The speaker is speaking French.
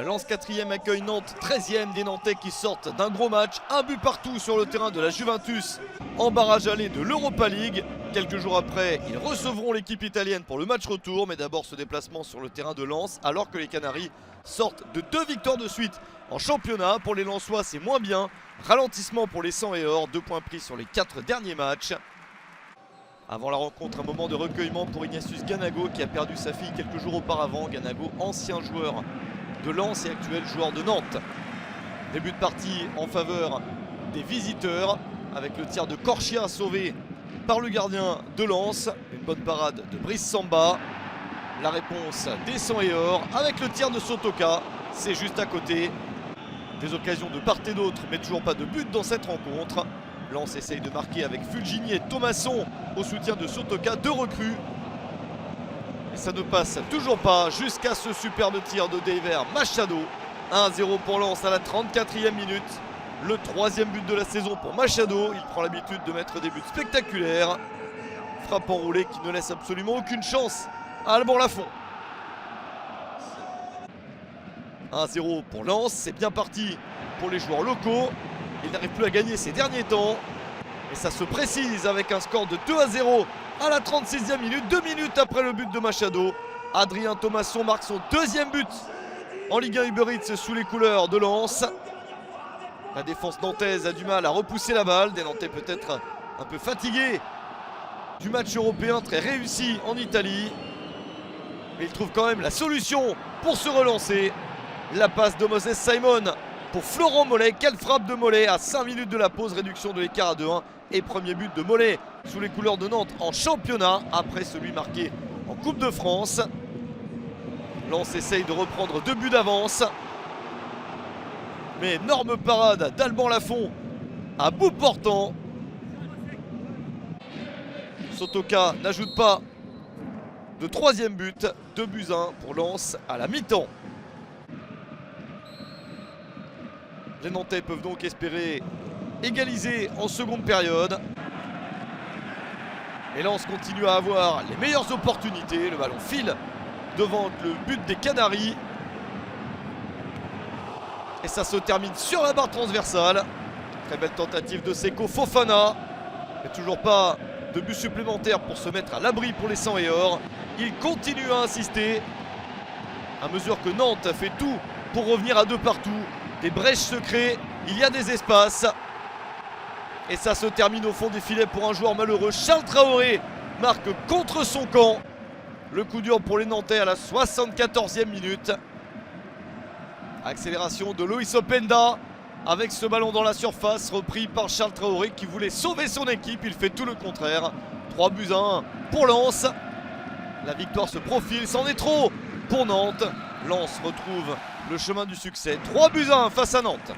Lens 4e accueille Nantes 13e, des Nantais qui sortent d'un gros match, un but partout sur le terrain de la Juventus en barrage aller de l'Europa League. Quelques jours après, ils recevront l'équipe italienne pour le match retour, mais d'abord ce déplacement sur le terrain de Lens, alors que les Canaries sortent de 2 victoires de suite en championnat. Pour les Lensois, c'est moins bien. Ralentissement pour les 100 et or, 2 points pris sur les 4 derniers matchs. Avant la rencontre, un moment de recueillement pour Ignatius Ganago qui a perdu sa fille quelques jours auparavant. Ganago, ancien joueur de Lens et actuel joueur de Nantes. Début de partie en faveur des visiteurs avec le tir de Corchia sauvé par le gardien de Lens. Une bonne parade de Brice Samba. La réponse des 100 et or avec le tir de Sotoka. C'est juste à côté. Des occasions de part et d'autre, mais toujours pas de but dans cette rencontre. Lens essaye de marquer avec Fulgini et Thomasson au soutien de Sotoka, 2 recrues. Et ça ne passe toujours pas jusqu'à ce superbe tir de Dever Machado. 1-0 pour Lens à la 34e minute. Le 3e but de la saison pour Machado. Il prend l'habitude de mettre des buts spectaculaires. Frappe enroulée qui ne laisse absolument aucune chance à Alban Lafont. 1-0 pour Lens, c'est bien parti pour les joueurs locaux. Ils n'arrivent plus à gagner ces derniers temps. Et ça se précise avec un score de 2-0 à la 36e minute, 2 minutes après le but de Machado. Adrien Thomasson marque son 2e but en Ligue 1 Uber Eats sous les couleurs de Lens. La défense nantaise a du mal à repousser la balle. Des Nantais peut-être un peu fatigués du match européen très réussi en Italie. Mais ils trouvent quand même la solution pour se relancer. La passe de Moses Simon pour Florent Mollet. Quelle frappe de Mollet à 5 minutes de la pause. Réduction de l'écart à 2-1. Et premier but de Mollet sous les couleurs de Nantes en championnat après celui marqué en Coupe de France. Lens essaye de reprendre 2 buts d'avance. Mais énorme parade d'Alban Lafont à bout portant. Sotoka n'ajoute pas de 3e but. 2-1 pour Lens à la mi-temps. Les Nantais peuvent donc espérer égaliser en seconde période. Et Lens continue à avoir les meilleures opportunités. Le ballon file devant le but des Canaries. Et ça se termine sur la barre transversale. Très belle tentative de Seko Fofana. Mais toujours pas de but supplémentaire pour se mettre à l'abri pour les 100 et or. Il continue à insister. À mesure que Nantes fait tout pour revenir à 2 partout. Des brèches se créent, il y a des espaces. Et ça se termine au fond des filets pour un joueur malheureux. Charles Traoré marque contre son camp. Le coup dur pour les Nantais à la 74e minute. Accélération de Loïs Openda avec ce ballon dans la surface repris par Charles Traoré qui voulait sauver son équipe. Il fait tout le contraire. 3-1 pour Lens. La victoire se profile, c'en est trop pour Nantes. Lens retrouve le chemin du succès. 3-1 face à Nantes.